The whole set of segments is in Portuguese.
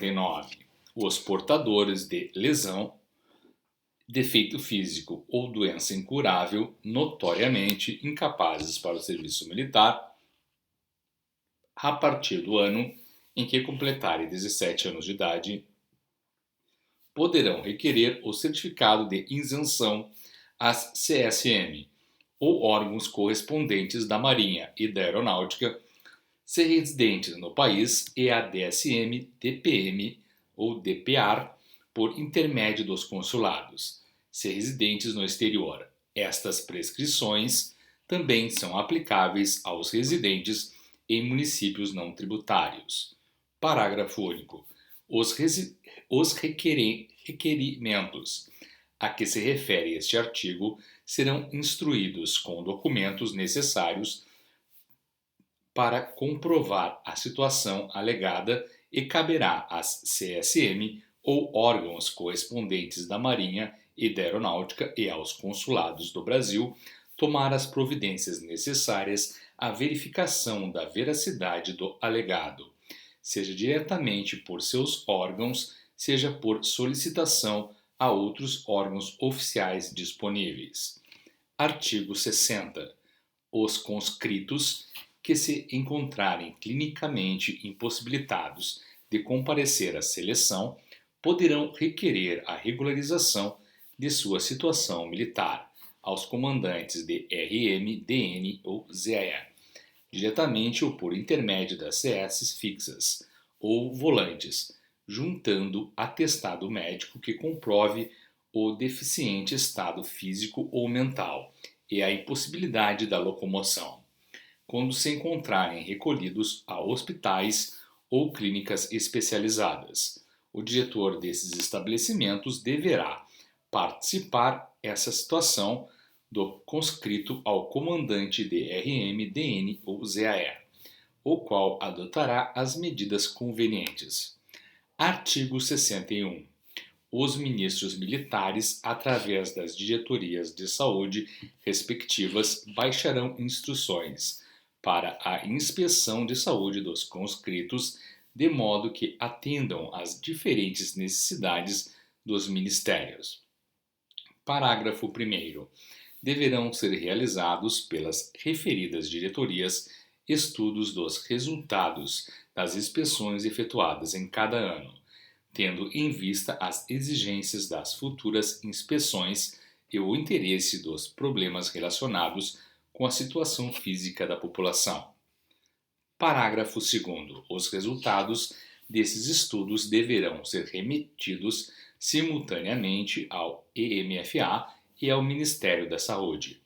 59. Os portadores de lesão, defeito físico ou doença incurável, notoriamente incapazes para o serviço militar, a partir do ano em que completarem 17 anos de idade, poderão requerer o certificado de isenção às CSM ou órgãos correspondentes da Marinha e da Aeronáutica, se residentes no país, e a DSM, DPM ou DPAR por intermédio dos consulados, se residentes no exterior. Estas prescrições também são aplicáveis aos residentes em municípios não tributários. Parágrafo único. Os requerimentos a que se refere este artigo serão instruídos com documentos necessários para comprovar a situação alegada e caberá às CSM ou órgãos correspondentes da Marinha e da Aeronáutica e aos consulados do Brasil tomar as providências necessárias à verificação da veracidade do alegado, seja diretamente por seus órgãos, seja por solicitação a outros órgãos oficiais disponíveis. Artigo 60. Os conscritos que se encontrarem clinicamente impossibilitados de comparecer à seleção poderão requerer a regularização de sua situação militar aos comandantes de RM, DN ou ZAE, diretamente ou por intermédio das CS fixas ou volantes, juntando atestado médico que comprove o deficiente estado físico ou mental e a impossibilidade da locomoção, quando se encontrarem recolhidos a hospitais ou clínicas especializadas. O diretor desses estabelecimentos deverá participar essa situação do conscrito ao comandante de RM, DN ou ZAE, o qual adotará as medidas convenientes. Artigo 61. Os ministros militares, através das diretorias de saúde respectivas, baixarão instruções para a inspeção de saúde dos conscritos, de modo que atendam às diferentes necessidades dos ministérios. Parágrafo 1º. Deverão ser realizados pelas referidas diretorias estudos dos resultados das inspeções efetuadas em cada ano, tendo em vista as exigências das futuras inspeções e o interesse dos problemas relacionados com a situação física da população. Parágrafo 2º. Os resultados desses estudos deverão ser remetidos simultaneamente ao EMFA e ao Ministério da Saúde.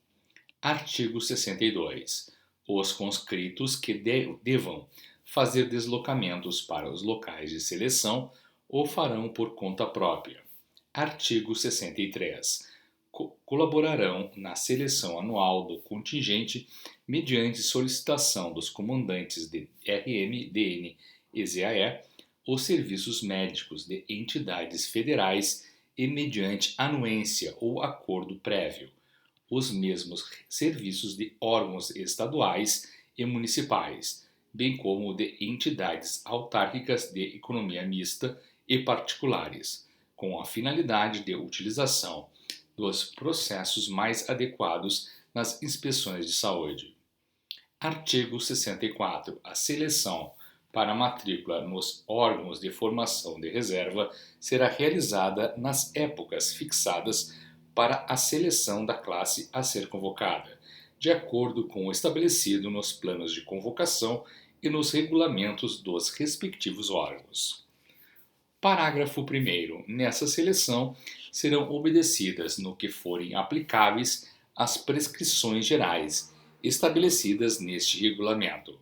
Artigo 62. Os conscritos que devam fazer deslocamentos para os locais de seleção o farão por conta própria. Artigo 63. Colaborarão na seleção anual do contingente mediante solicitação dos comandantes de RM, DN e ZAE os serviços médicos de entidades federais e mediante anuência ou acordo prévio, os mesmos serviços de órgãos estaduais e municipais, bem como de entidades autárquicas de economia mista e particulares, com a finalidade de utilização dos processos mais adequados nas inspeções de saúde. Artigo 64. A seleção para a matrícula nos órgãos de formação de reserva será realizada nas épocas fixadas para a seleção da classe a ser convocada, de acordo com o estabelecido nos planos de convocação e nos regulamentos dos respectivos órgãos. Parágrafo 1º. Nessa seleção serão obedecidas, no que forem aplicáveis, as prescrições gerais estabelecidas neste regulamento.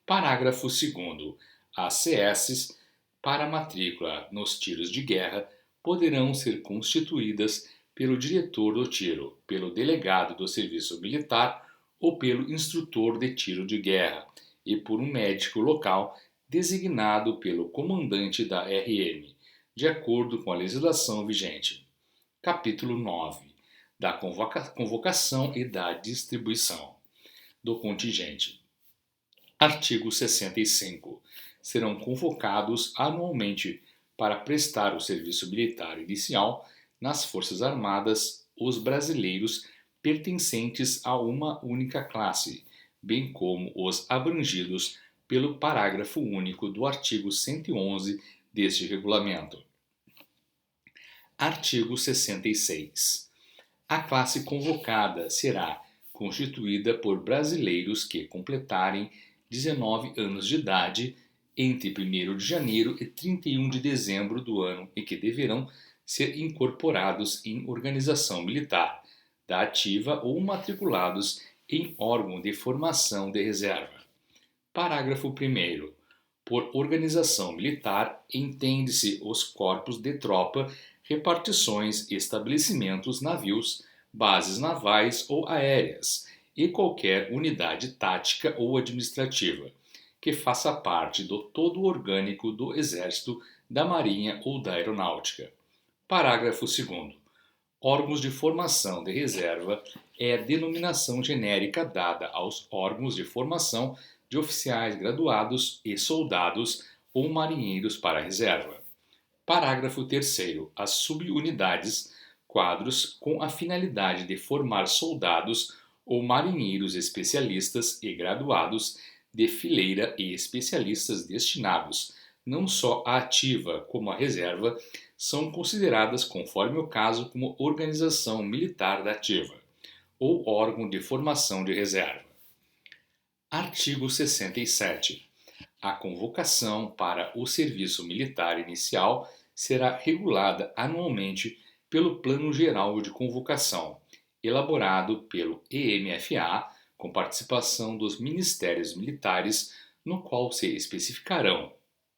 Parágrafo 2º. As CS para matrícula nos tiros de guerra poderão ser constituídas pelo diretor do tiro, pelo delegado do serviço militar ou pelo instrutor de tiro de guerra e por um médico local designado pelo comandante da RM, de acordo com a legislação vigente. Capítulo 9. Da convocação e da distribuição do contingente. Artigo 65. serão convocados anualmente para prestar o serviço militar inicial nas Forças Armadas os brasileiros pertencentes a uma única classe, bem como os abrangidos pelo parágrafo único do artigo 111 deste regulamento. Artigo 66. A classe convocada será constituída por brasileiros que completarem 19 anos de idade entre 1º de janeiro e 31 de dezembro do ano e que deverão ser incorporados em organização militar, da ativa ou matriculados em órgão de formação de reserva. Parágrafo 1º. Por organização militar, entende-se os corpos de tropa, repartições, estabelecimentos, navios, bases navais ou aéreas e qualquer unidade tática ou administrativa que faça parte do todo orgânico do Exército, da Marinha ou da Aeronáutica. Parágrafo 2º. Órgãos de formação de reserva é a denominação genérica dada aos órgãos de formação de oficiais graduados e soldados ou marinheiros para a reserva. Parágrafo 3º. As subunidades, quadros com a finalidade de formar soldados ou marinheiros especialistas e graduados de fileira e especialistas destinados não só à ativa como à reserva, são consideradas, conforme o caso, como organização militar da ativa ou órgão de formação de reserva. Artigo 67. A convocação para o serviço militar inicial será regulada anualmente pelo Plano Geral de Convocação, elaborado pelo EMFA, com participação dos Ministérios Militares, no qual se especificarão: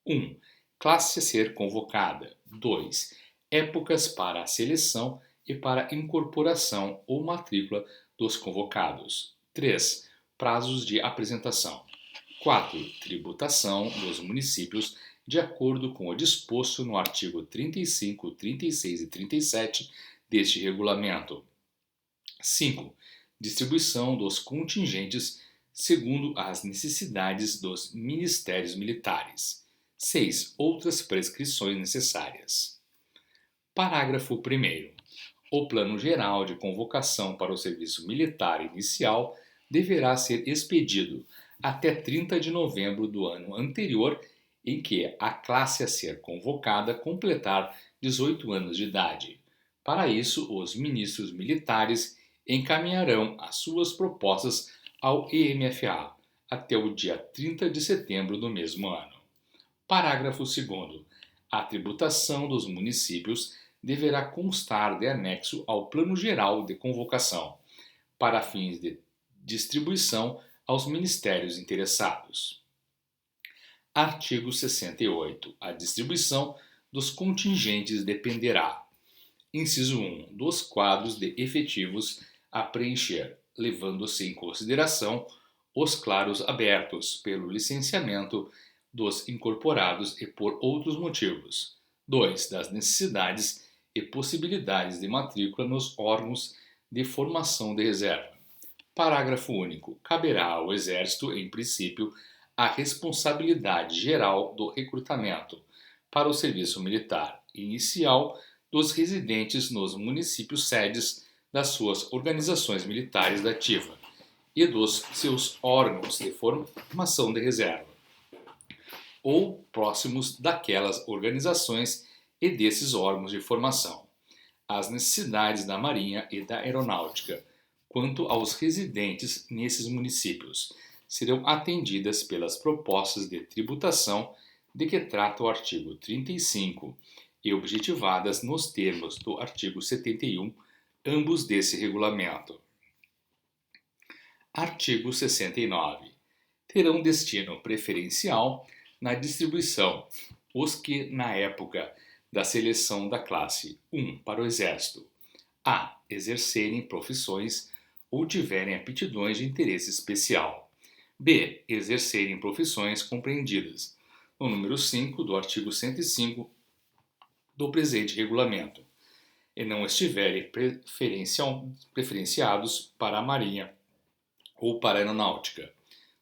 1. Classe a ser convocada. 2. Épocas para a seleção e para incorporação ou matrícula dos convocados. 3. Prazos de apresentação. 4. Tributação dos municípios de acordo com o disposto no artigo 35, 36 e 37 deste regulamento. 5. Distribuição dos contingentes segundo as necessidades dos ministérios militares. 6. Outras prescrições necessárias. Parágrafo 1º. O Plano Geral de Convocação para o Serviço Militar Inicial deverá ser expedido até 30 de novembro do ano anterior em que a classe a ser convocada completar 18 anos de idade. Para isso, os ministros militares encaminharão as suas propostas ao EMFA até o dia 30 de setembro do mesmo ano. Parágrafo 2º. A tributação dos municípios deverá constar de anexo ao Plano Geral de Convocação, para fins de distribuição aos ministérios interessados. Artigo 68. A distribuição dos contingentes dependerá: inciso 1. Dos quadros de efetivos a preencher, levando-se em consideração os claros abertos pelo licenciamento dos incorporados e por outros motivos. 2. Das necessidades e possibilidades de matrícula nos órgãos de formação de reserva. Parágrafo único. Caberá ao Exército, em princípio, a responsabilidade geral do recrutamento para o serviço militar inicial dos residentes nos municípios sedes das suas organizações militares da ativa e dos seus órgãos de formação de reserva, ou próximos daquelas organizações e desses órgãos de formação. As necessidades da Marinha e da Aeronáutica, quanto aos residentes nesses municípios, serão atendidas pelas propostas de tributação de que trata o artigo 35 e objetivadas nos termos do artigo 71, ambos desse regulamento. Artigo 69. Terão destino preferencial na distribuição os que, na época da seleção da classe 1 para o Exército, a. exercerem profissões ou tiverem aptidões de interesse especial, b. exercerem profissões compreendidas no número 5 do artigo 105 do presente regulamento, e não estiverem preferenciados para a Marinha ou para a Aeronáutica.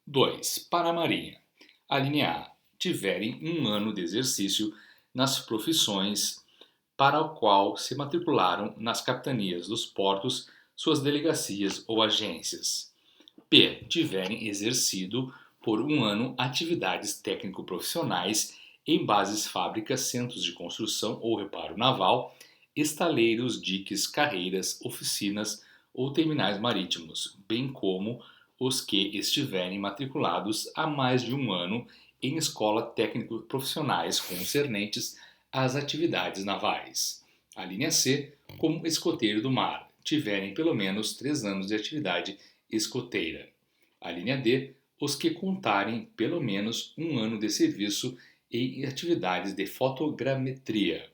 2. Para a Marinha. A linha A. tiverem 1 ano de exercício nas profissões para o qual se matricularam nas capitanias dos portos, suas delegacias ou agências. P. Tiverem exercido por 1 ano atividades técnico-profissionais em bases fábricas, centros de construção ou reparo naval, estaleiros, diques, carreiras, oficinas ou terminais marítimos, bem como os que estiverem matriculados há mais de 1 ano em escola técnico-profissionais concernentes às atividades navais. A linha C, como escoteiro do mar, tiverem pelo menos 3 anos de atividade escoteira. A linha D, os que contarem pelo menos 1 ano de serviço em atividades de fotogrametria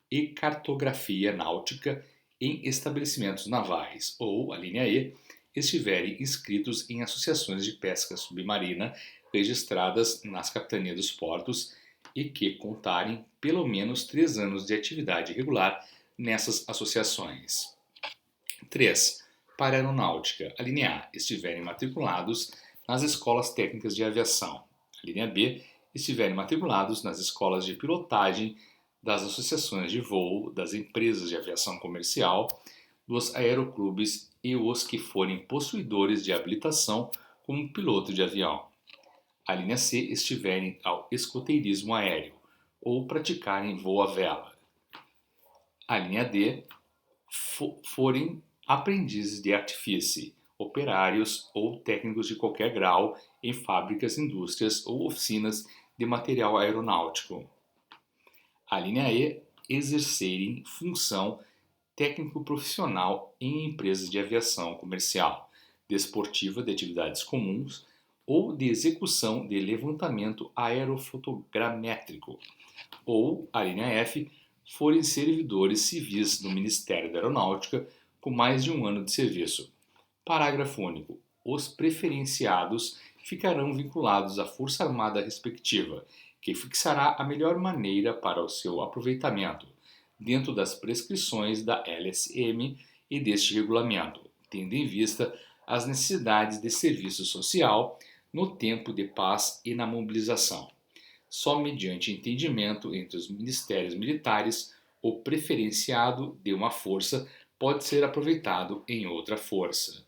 e cartografia náutica em estabelecimentos navais, ou, a linha E, estiverem inscritos em associações de pesca submarina registradas nas capitanias dos portos e que contarem pelo menos 3 anos de atividade regular nessas associações. 3. Para a aeronáutica, a linha A, estiverem matriculados nas escolas técnicas de aviação. A linha B, estiverem matriculados nas escolas de pilotagem das associações de voo, das empresas de aviação comercial, dos aeroclubes e os que forem possuidores de habilitação como piloto de avião. A linha C, estiverem ao escoteirismo aéreo ou praticarem voo à vela. A linha D, forem aprendizes de artifício, operários ou técnicos de qualquer grau em fábricas, indústrias ou oficinas de material aeronáutico. A linha E, exercerem função técnico-profissional em empresas de aviação comercial, desportiva de atividades comuns ou de execução de levantamento aerofotogramétrico. Ou, a linha F, forem servidores civis do Ministério da Aeronáutica com mais de 1 ano de serviço. Parágrafo único. Os preferenciados ficarão vinculados à Força Armada respectiva, que fixará a melhor maneira para o seu aproveitamento, dentro das prescrições da LSM e deste regulamento, tendo em vista as necessidades de serviço social no tempo de paz e na mobilização. Só mediante entendimento entre os ministérios militares, o preferenciado de uma força pode ser aproveitado em outra força.